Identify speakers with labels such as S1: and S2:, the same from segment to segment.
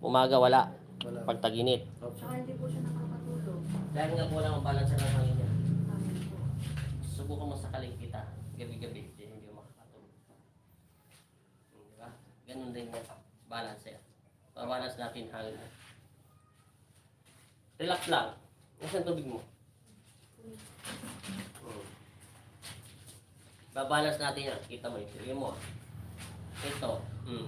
S1: Umaga wala.
S2: Wala.
S1: Pag tag-init.
S3: Saka hindi po siya nakakatulog.
S1: Dahil nga kulang ang balance ng hangin niya.
S3: Amin po.
S1: Subukan mo sa kaling kita. Gabi-gabi. Hindi mo makakatulog. Diba? Ganun din yan. Balance yan. Pabalance natin hangin niya. Relax lang. Nasaan tubig mo? Babalance natin yan. Kita mo yung sige mo. Ito.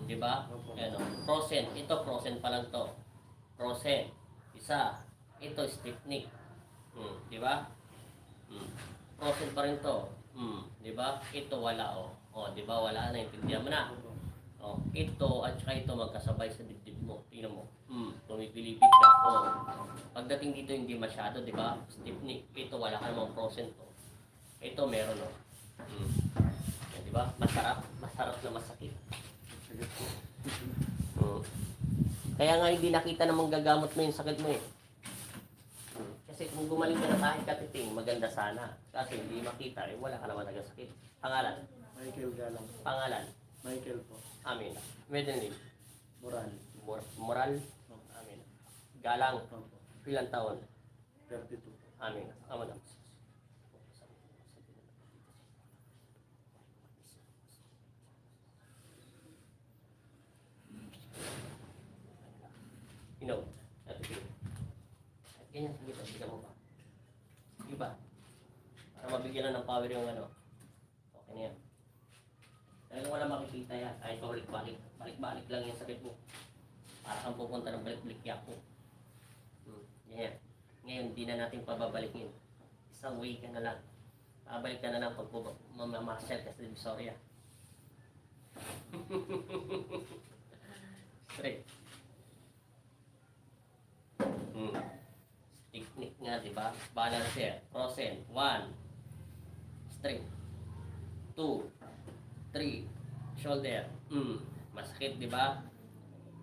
S1: Di ba? Ano, frozen. Ito frozen pa lang to. Frozen. Isa. Ito stiffnick. Di ba? Frozen pa rin to. Di ba? Ito wala oh. Oh, di ba? Wala na. Intindihan mo na. Oh, ito at saka ito magkasabay sa dibdib mo. Tingnan mo. Pumipilipit ka. Oh. Pagdating dito hindi masyado, di ba? Stiffnick. Ito wala ka namang frozen to. Ito meron oh. Di ba? Masarap. Masarap na masakit. Kaya nga hindi nakita na manggagamot mo yung sakit mo eh. Kasi kung gumaling ka na kahit katiting, maganda sana. Kasi hindi makita eh, wala ka naman nagasakit. Pangalan?
S2: Michael Galang.
S1: Pangalan?
S2: Michael po.
S1: Amin. Middle name?
S2: Moral.
S1: Moral? Amin. Galang?
S2: Opo.
S1: Ilang taon?
S2: 32 po.
S1: Amin. Amo na. Inom. At ito. At ganyan. Sige mo pa. Sige ba? Para mabigyan na ng power yung ano. Okay na yan. Talagang wala makikita yan. Kahit balik-balik. Balik-balik lang yung sakit mo. Para kang pupunta ng balik-balik yako. Yan. Ngayon, di na natin pababalikin. Isang way ka na lang. Babalik ka na lang pag mamamasyal ka sa Divisoria. Straight. Technique nga, di ba? Balancer. Frozen. 1. Straight. 2. 3. Shoulder. Masakit, di ba?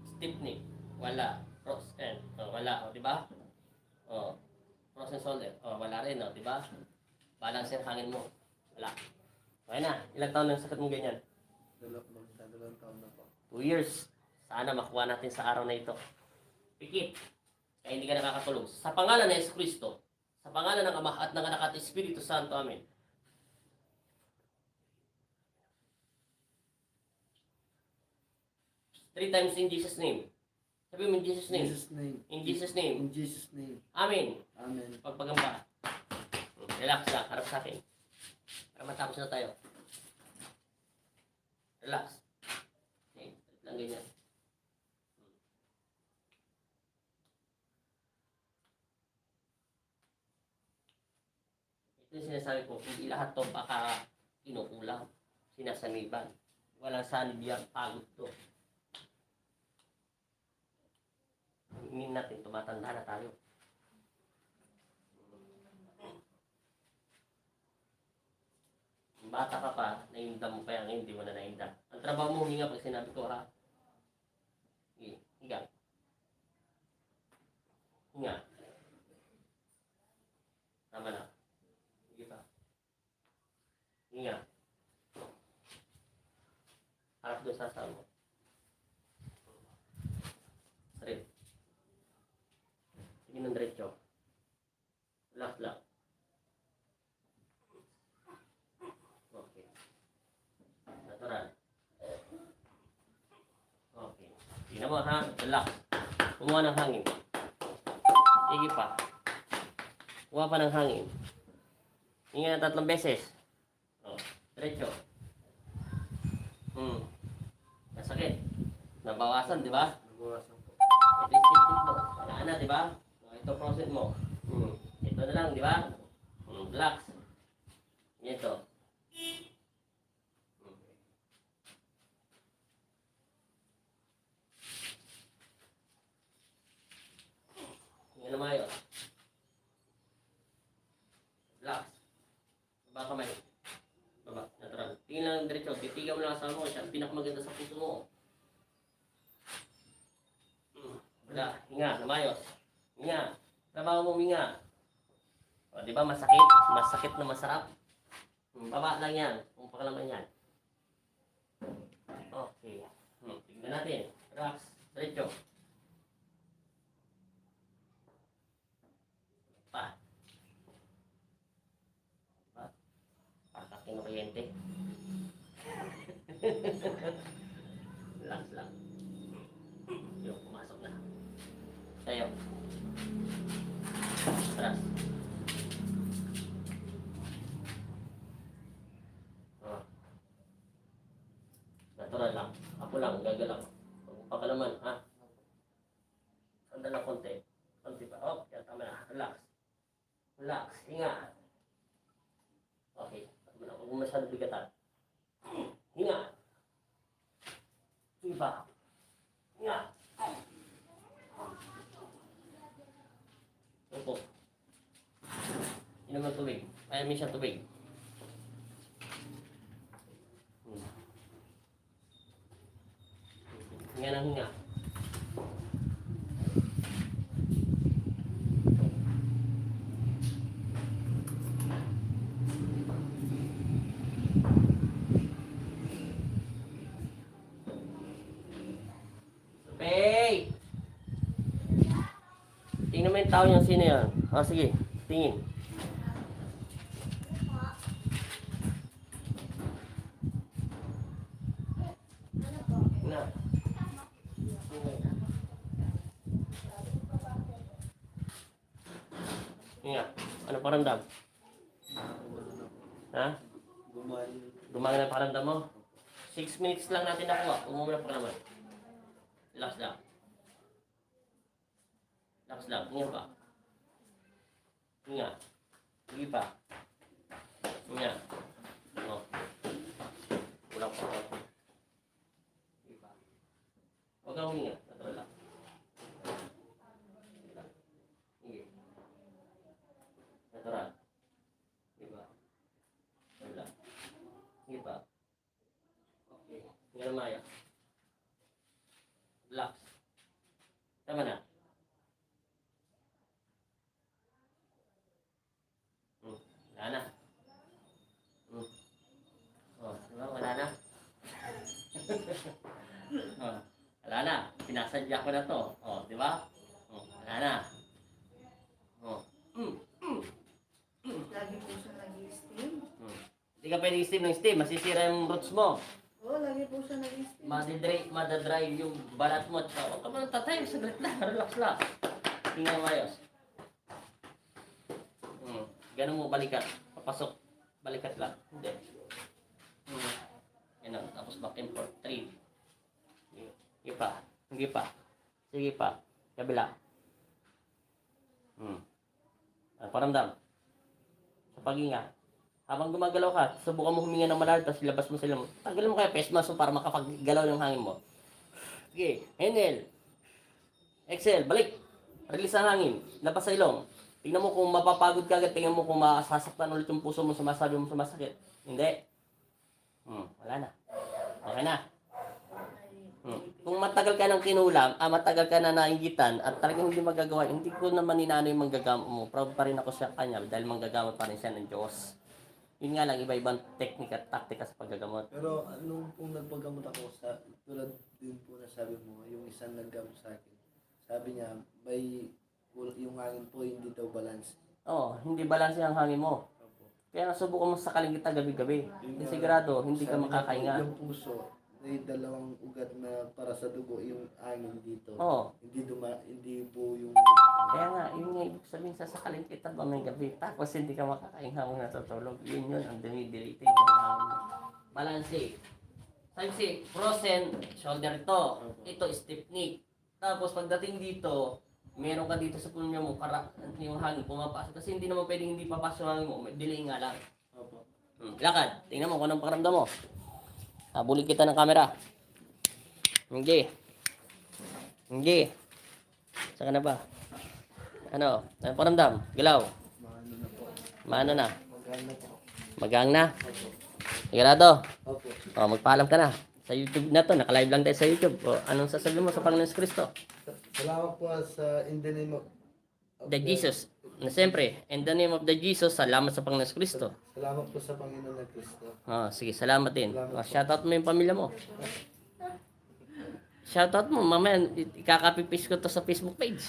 S1: Stiffnick. Wala. Frozen. Wala. O, di ba? O. Frozen shoulder. O, wala rin, o, di ba? Balancer hangin mo. Wala. Okay na. Ilang taon ang sakit mo ganyan?
S2: Dalawang taon na po.
S1: 2 years. Sana makuha natin sa araw na ito. Pikit. Kaya hindi ka nakakatulog. Sa pangalan ng Jesucristo, sa pangalan ng Ama at ng Anak at Espiritu Santo, Amen. Three times in Jesus' name. Sabi mo in Jesus' name.
S2: Jesus name.
S1: In Jesus' name.
S2: In Jesus name.
S1: Amen.
S2: Amen.
S1: Pagpagamba. Relax lang. Harap sa akin. Para matapos na tayo. Relax. Okay. Lang ganyan. Ito yung sinasabi ko, hindi lahat to baka kinukulang, sinasaniban. Walang sanib yan, pagod to. Hingin natin, tumatanda na tayo. Bata ka pa, nainda mo pa yan, hindi mo na nainda. Ang trabaho mo, hinga pag sinabi ko ha. Hinga. Hinga. Tama na. Hinga. Harap doon sa asal mo. Straight. Sige ng diretso. Relax lang. Okay. Natural. Okay. Tingnan mo ha. Relax. Kumuha ng hangin. Sige pa. Kuha pa ng hangin. Hinga na 3 beses. Diretso. Masakit. Nabawasan, di ba?
S2: Nabawasan po.
S1: Ito yung stiffnick mo. Wala na, di ba? Ito frozen mo. Ito na lang, di ba? Relax. Ito. Tingnan naman yun. Relax. Baba kamay. Baba, natural. Tingin lang diretso. Titigaw mo lang sa mo. Siya ang pinakamaganda sa puso mo. Wala. Hinga. Namayos. Hinga. Trabaho mo hinga. O, di ba masakit? Masakit na masarap. Baba lang yan. Kung pakalaman yan. Okay. Tingnan natin. Relax. Diretso. kuryente. Relax lang. Yung pumasok na. Sayo. Tara. Oh. Natural lang. Ako lang, gagalaw. Huwag mo pakalaman, ha? Sandal na konti. Konti pa. Oh, yan, tama na. Relax. Relax. Hinga. Okay. Huwag mo masyado bigatan. Hinga. Iba. Hinga. Opo. Inom ng tubig. Ayamin siya tubig. Hinga ng hinga. Hey! Tingnan mo yung tao yung sino yan. O sige, tingin. Na. Nga. Ano paramdam? Ha?
S2: Gumaan.
S1: Gumagana ang paramdam mo? 6 minutes lang natin nakuha. Umuna pa naman. Relax lang. Relax lang. Hinga pa. Hinga. Sige pa. Hinga. O. Kulang pa. Sige pa. Huwag kang huminga. Natural lang. Sige. Natural. Sige pa. Natural lang. Sige pa. Okay. Hinga na maya. Relax. Tama na. Wala na. Oh, diba? Wala na. Oh, wala na. Pinasadya ko na to. Oh, di ba? Oh, wala na. Oh.
S3: Lagi po siya nag-steam.
S1: Hindi ka pwede steam ng steam. Masisira yung roots mo.
S3: Oo, lagi po siya nag-steam.
S1: Madadry yung balat mo. Huwag ka mo nang tatay. Saglit na. Relax lang. Tingnan mo ayos. Ganun mo balikat. Papasok. Balikat lang. Hindi. Yan o. Tapos back and forth. 3. Sige pa. Sige pa. Sige pa. Kabila. Ano paramdam? Sa paghinga. Habang gumagalaw ka, subukan mo huminga ng malalim, tapos ilabas mo sila. Tagalin mo kaya face mask mo para makapaggalaw yung hangin mo. Sige. Inhale. Exhale. Balik. Release ang hangin. Labas sa ilong. Tingnan mo kung mapapagod ka agad. Tingnan mo kung masasaktan ulit yung puso mo. Sumasabi mo sumasakit. Hindi. Wala na. Okay na. Kung matagal ka ng kinulam, matagal ka na naingitan, at talagang hindi magagawa, hindi ko naman inano yung manggagamot mo. Proud pa rin ako sa kanya dahil manggagamot pa rin siya ng Diyos. Yun nga lang, iba-ibang teknika at taktika sa paggagamot.
S2: Pero nung kung nagpagamot ako, tulad din po na sabi mo, yung isang naggamot sa akin, sabi niya, yung hangin po hindi daw balance.
S1: Hindi balanse ang hangin mo.
S2: Opo.
S1: Kaya nasubukan mo sa kita gabi-gabi. Hindi sigurado, hindi ka
S2: Sabi niya
S1: makakahinga.
S2: po, yung puso, may dalawang ugat na para sa dugo, yung hangin dito.
S1: Oo.
S2: Hindi po yung...
S1: Kaya nga, yun nga ibig sabihin sasakalin kita ba may gabi. Tapos hindi ka makakahinga mo natutulog. Yun ang dumidilitin ng hangin mo. Balanse. Sabi si, frozen, shoulder ito. Ito, stiff neck. Tapos pagdating dito, meron ka dito sa pulmya mo, yung hangin pumapasok. Kasi hindi naman pwedeng hindi papasok yung hangin mo. May delay nga lang.
S2: Opo.
S1: Lakad. Tingnan mo kung anong pakiramdam mo. Habulin kita ng camera. Hindi. Saan ka na ba? Ano pakiramdam? Galaw.
S2: Maano na po.
S1: Maano na?
S2: Magana po.
S1: Magang na?
S2: Opo.
S1: Sigurado?
S2: Opo.
S1: Magpaalam ka na. Sa YouTube na to. Naka-live lang tayo sa YouTube. Anong sasabihin mo sa Panginoon Kristo?
S2: Salamat po sa in the name of
S1: The Jesus. Na siyempre, in the name of the Jesus, salamat sa Panginoon Kristo.
S2: Salamat po sa Panginoon na Kristo.
S1: Sige, salamat din.
S2: Salamat po.
S1: Shoutout mo yung pamilya mo. Shoutout mo, mamaya ikakapipis ko to sa Facebook page.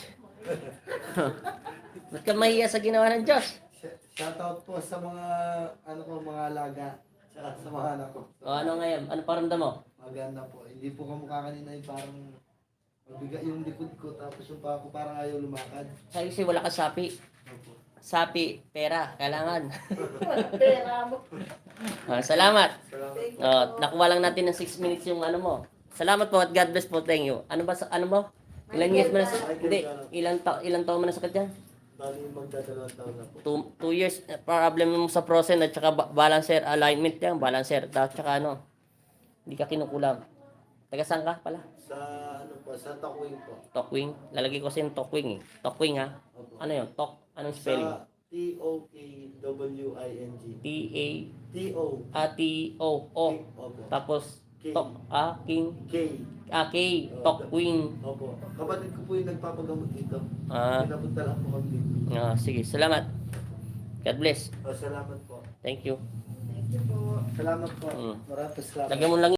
S1: Ba't ka mahiya sa ginawa ng Diyos?
S2: Shoutout po sa mga mga alaga. Tsaka sa mga anak ko.
S1: O ano ngayon? Ano paramdam mo?
S2: Maganda po. Hindi po kamukha kanina yung parang mabigat yung likod ko tapos yung paa ko parang ayaw lumakad.
S1: Sa kasi wala ka sapi.
S2: Opo.
S1: Sapi, pera, kailangan.
S3: Pera mo.
S1: Salamat.
S2: Salamat.
S3: Thank you
S1: Oh,
S3: po.
S1: nakuha lang natin ng 6 minutes yung ano mo. Salamat po at God bless po. Thank you. Ano ba ano mo? Ilan years mo na sa... Hindi, ilang taon mo na sakit yan?
S2: Bali magdadalawang taon na po.
S1: 2 years. Problem mo sa prosen at saka balancer, alignment yan, balancer. At saka ano, hindi ka kinukulam. Taga saan ka pala?
S2: Sa ano po, sa Takwing po.
S1: Tokwing. Lalagay ko sa yung Tokwing eh. Tokwing ha?
S2: Opo.
S1: Ano yun? Anong spelling?
S2: Sa Tokwing.
S1: T-A...
S2: T-O.
S1: T-O-O.
S2: Opo.
S1: Tapos,
S2: K.
S1: King.
S2: K.
S1: K. Tokwing.
S2: Opo. Kapatid ko po yung nagpapagamot dito.
S1: Ah,
S2: Pinapunta lang po kami dito.
S1: sige. Salamat. God bless.
S2: Salamat po.
S1: Thank you.
S3: Thank you po.
S2: Salamat po.
S1: Mm.
S2: Maraming salamat.
S1: Lagyan mo lang